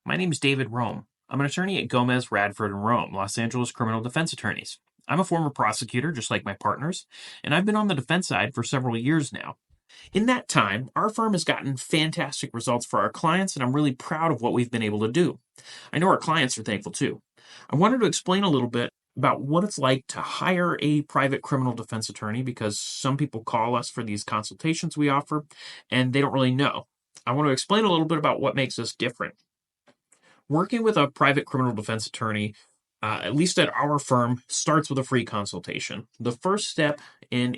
My name is David Rome. I'm an attorney at Gomez, Radford, and Rome, Los Angeles criminal defense attorneys. I'm a former prosecutor, just like my partners, and I've been on the defense side for several years now. In that time, our firm has gotten fantastic results for our clients, and I'm really proud of what we've been able to do. I know our clients are thankful too. I wanted to explain a little bit about what it's like to hire a private criminal defense attorney because some people call us for these consultations we offer, and they don't really know. I want to explain a little bit about what makes us different. Working with a private criminal defense attorney, at least at our firm, starts with a free consultation. The first step in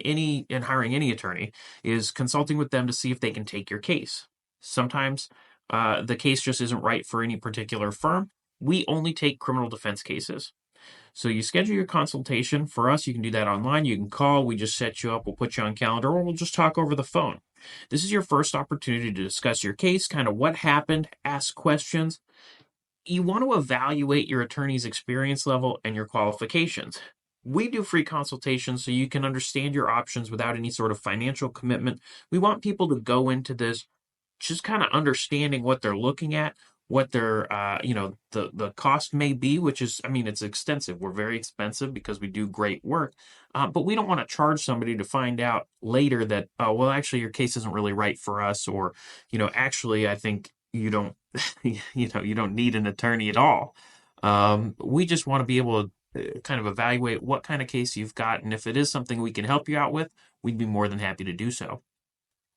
hiring any attorney is consulting with them to see if they can take your case. Sometimes the case just isn't right for any particular firm. We only take criminal defense cases. So you schedule your consultation. For us, you can do that online. You can call. We just set you up. We'll put you on calendar, or we'll just talk over the phone. This is your first opportunity to discuss your case, kind of what happened, ask questions. You want to evaluate your attorney's experience level and your qualifications. We do free consultations so you can understand your options without any sort of financial commitment. We want people to go into this just kind of understanding what they're looking at, what their the cost may be, which is, I mean, it's extensive. We're very expensive because we do great work, but we don't want to charge somebody to find out later that, oh well, actually your case isn't really right for us, or actually I think you don't you don't need an attorney at all. We just want to be able to kind of evaluate what kind of case you've got, and if it is something we can help you out with, we'd be more than happy to do so.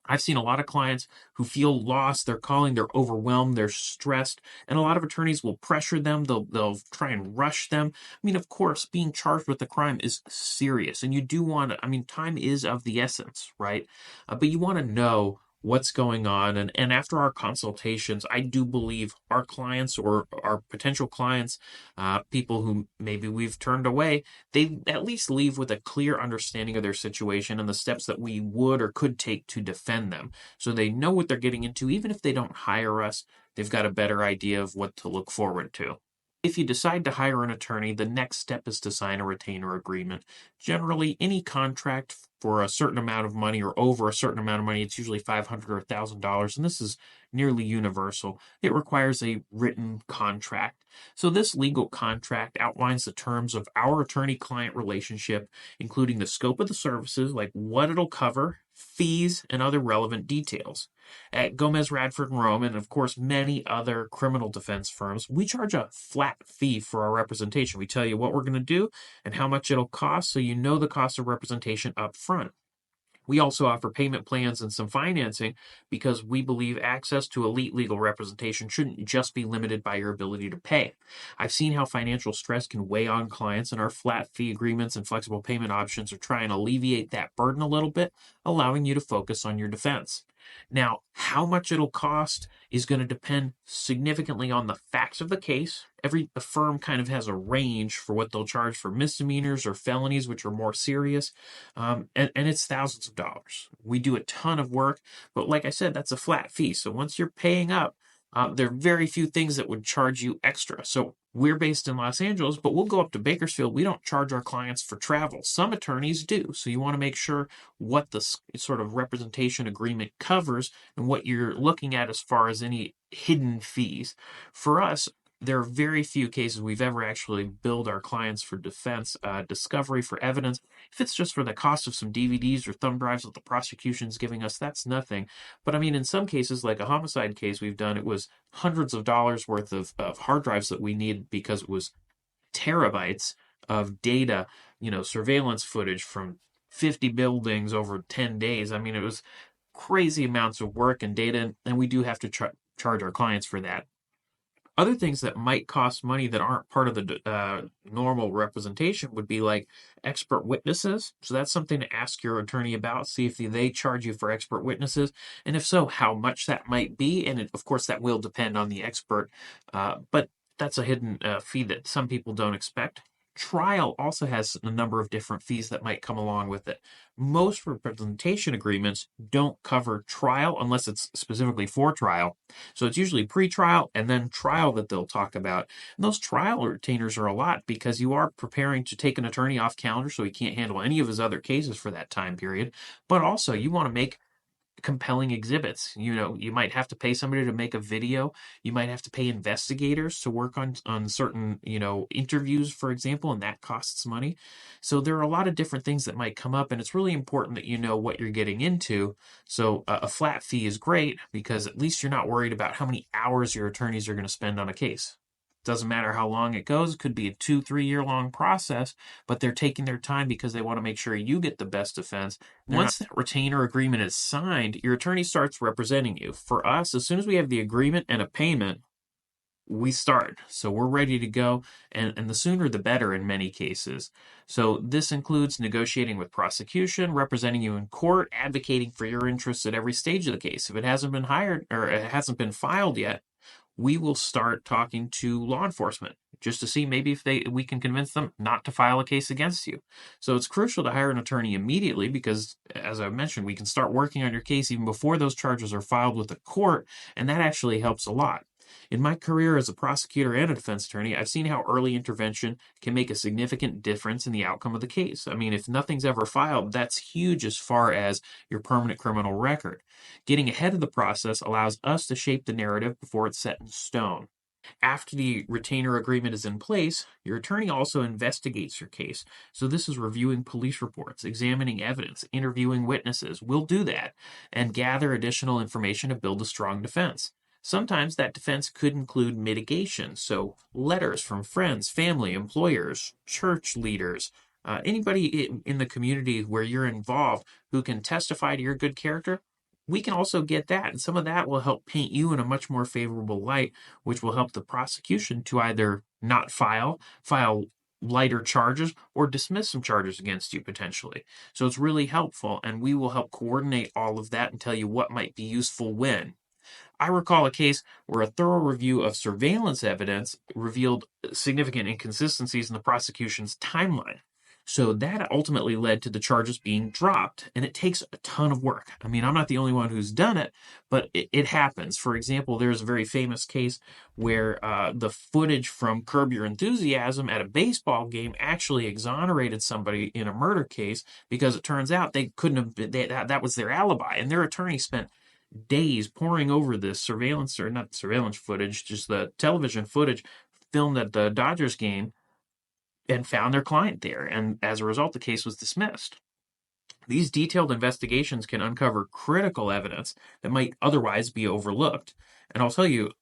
I've seen a lot of clients who feel lost. They're calling, they're overwhelmed, they're stressed, and a lot of attorneys will pressure them. They'll try and rush them. I mean, of course, being charged with a crime is serious, and you do want to, I mean, time is of the essence, right? But you want to know what's going on. And after our consultations, I do believe our clients or our potential clients, people who maybe we've turned away, they at least leave with a clear understanding of their situation and the steps that we would or could take to defend them. So they know what they're getting into. Even if they don't hire us, they've got a better idea of what to look forward to. If you decide to hire an attorney, the next step is to sign a retainer agreement. Generally, any contract for a certain amount of money or over a certain amount of money, it's usually $500 or $1,000, and this is nearly universal. It requires a written contract. So this legal contract outlines the terms of our attorney-client relationship, including the scope of the services, like what it'll cover, fees, and other relevant details. At Gomez, Radford, and Rome, and of course many other criminal defense firms, we charge a flat fee for our representation. We tell you what we're going to do and how much it'll cost, so you know the cost of representation up front. We also offer payment plans and some financing because we believe access to elite legal representation shouldn't just be limited by your ability to pay. I've seen how financial stress can weigh on clients, and our flat fee agreements and flexible payment options are trying to alleviate that burden a little bit, allowing you to focus on your defense. Now, how much it'll cost is going to depend significantly on the facts of the case. Every firm kind of has a range for what they'll charge for misdemeanors or felonies, which are more serious, and it's thousands of dollars. We do a ton of work, but like I said, that's a flat fee. So once you're paying up, there are very few things that would charge you extra. So we're based in Los Angeles, but we'll go up to Bakersfield. We don't charge our clients for travel. Some attorneys do. So you want to make sure what the sort of representation agreement covers and what you're looking at as far as any hidden fees. For us, there are very few cases we've ever actually billed our clients for defense, discovery, for evidence. If it's just for the cost of some DVDs or thumb drives that the prosecution's giving us, that's nothing. But I mean, in some cases, like a homicide case we've done, it was hundreds of dollars worth of hard drives that we needed because it was terabytes of data, surveillance footage from 50 buildings over 10 days. I mean, it was crazy amounts of work and data, and we do have to charge our clients for that. Other things that might cost money that aren't part of the normal representation would be like expert witnesses. So that's something to ask your attorney about, see if they charge you for expert witnesses, and if so, how much that might be. And of course, that will depend on the expert, but that's a hidden fee that some people don't expect. Trial also has a number of different fees that might come along with it. Most representation agreements don't cover trial unless it's specifically for trial. So it's usually pre-trial and then trial that they'll talk about. And those trial retainers are a lot because you are preparing to take an attorney off calendar so he can't handle any of his other cases for that time period. But also you want to make compelling exhibits. You might have to pay somebody to make a video. You might have to pay investigators to work on certain, interviews, for example, and that costs money. So there are a lot of different things that might come up, and it's really important that you know what you're getting into. So a flat fee is great because at least you're not worried about how many hours your attorneys are going to spend on a case. Doesn't matter how long it goes. It could be a 2, 3 year long process, but they're taking their time because they want to make sure you get the best defense. Once that retainer agreement is signed, your attorney starts representing you. For us, as soon as we have the agreement and a payment, we start. So we're ready to go, and the sooner the better in many cases. So this includes negotiating with prosecution, representing you in court, advocating for your interests at every stage of the case. If it hasn't been hired or it hasn't been filed yet, we will start talking to law enforcement just to see maybe if we can convince them not to file a case against you. So it's crucial to hire an attorney immediately because, as I mentioned, we can start working on your case even before those charges are filed with the court, and that actually helps a lot. In my career as a prosecutor and a defense attorney, I've seen how early intervention can make a significant difference in the outcome of the case. I mean, if nothing's ever filed, that's huge as far as your permanent criminal record. Getting ahead of the process allows us to shape the narrative before it's set in stone. After the retainer agreement is in place, your attorney also investigates your case. So this is reviewing police reports, examining evidence, interviewing witnesses. We'll do that and gather additional information to build a strong defense. Sometimes that defense could include mitigation, so letters from friends, family, employers, church leaders, anybody in the community where you're involved who can testify to your good character. We can also get that, and some of that will help paint you in a much more favorable light, which will help the prosecution to either not file lighter charges, or dismiss some charges against you potentially. So it's really helpful, and we will help coordinate all of that and tell you what might be useful when. I recall a case where a thorough review of surveillance evidence revealed significant inconsistencies in the prosecution's timeline. So that ultimately led to the charges being dropped, and it takes a ton of work. I mean, I'm not the only one who's done it, but it happens. For example, there's a very famous case where the footage from Curb Your Enthusiasm at a baseball game actually exonerated somebody in a murder case because it turns out they couldn't have been, that was their alibi, and their attorney spent days poring over this surveillance, or not surveillance footage, just the television footage filmed at the Dodgers game, and found their client there. And as a result, the case was dismissed. These detailed investigations can uncover critical evidence that might otherwise be overlooked. And I'll tell you,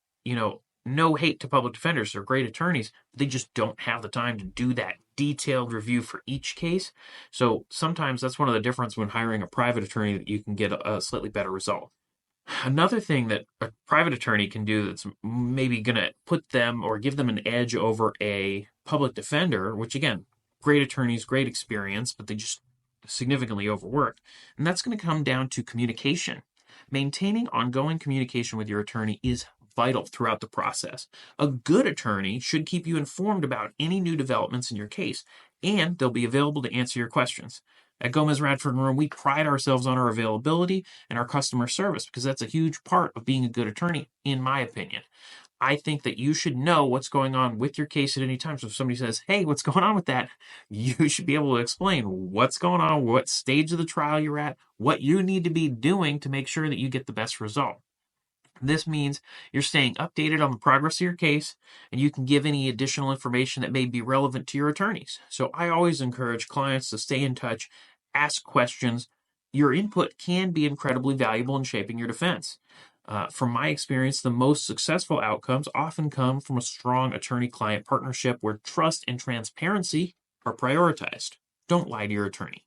no hate to public defenders. They're great attorneys, but they just don't have the time to do that detailed review for each case. So sometimes that's one of the differences when hiring a private attorney, that you can get a slightly better result. Another thing that a private attorney can do that's maybe going to put them or give them an edge over a public defender, which again, great attorneys, great experience, but they just significantly overworked. And that's going to come down to communication. Maintaining ongoing communication with your attorney is vital throughout the process. A good attorney should keep you informed about any new developments in your case, and they'll be available to answer your questions. At Gomez Radford and Rome, we pride ourselves on our availability and our customer service because that's a huge part of being a good attorney, in my opinion. I think that you should know what's going on with your case at any time. So if somebody says, hey, what's going on with that? You should be able to explain what's going on, what stage of the trial you're at, what you need to be doing to make sure that you get the best result. This means you're staying updated on the progress of your case, and you can give any additional information that may be relevant to your attorneys. So I always encourage clients to stay in touch, ask questions. Your input can be incredibly valuable in shaping your defense. From my experience, the most successful outcomes often come from a strong attorney-client partnership where trust and transparency are prioritized. Don't lie to your attorney.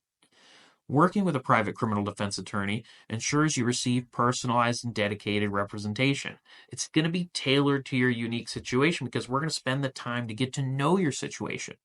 Working with a private criminal defense attorney ensures you receive personalized and dedicated representation. It's going to be tailored to your unique situation because we're going to spend the time to get to know your situation.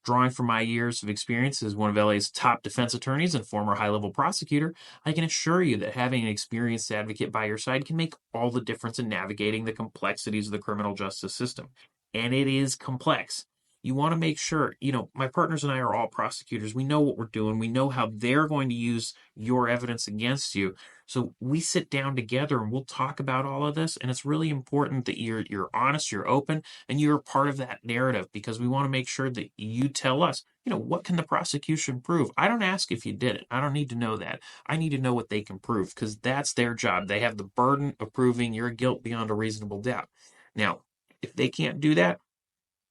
Drawing from my years of experience as one of LA's top defense attorneys and former high-level prosecutor, I can assure you that having an experienced advocate by your side can make all the difference in navigating the complexities of the criminal justice system. And it is complex. You want to make sure, my partners and I are all prosecutors. We know what we're doing. We know how they're going to use your evidence against you. So we sit down together and we'll talk about all of this. And it's really important that you're honest, you're open, and you're part of that narrative because we want to make sure that you tell us, what can the prosecution prove? I don't ask if you did it. I don't need to know that. I need to know what they can prove because that's their job. They have the burden of proving your guilt beyond a reasonable doubt. Now, if they can't do that,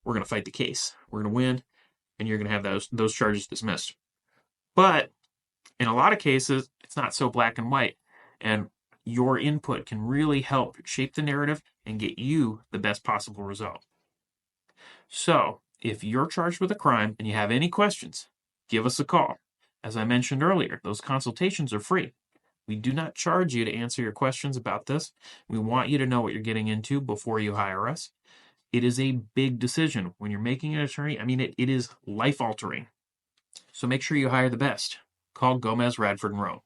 we're going to fight the case. We're going to win, and you're going to have those charges dismissed. But in a lot of cases, it's not so black and white, and your input can really help shape the narrative and get you the best possible result. So, if you're charged with a crime and you have any questions, give us a call. As I mentioned earlier, those consultations are free. We do not charge you to answer your questions about this. We want you to know what you're getting into before you hire us. It is a big decision. When you're making an attorney, it is life-altering. So make sure you hire the best. Call Gomez, Radford, and Rome.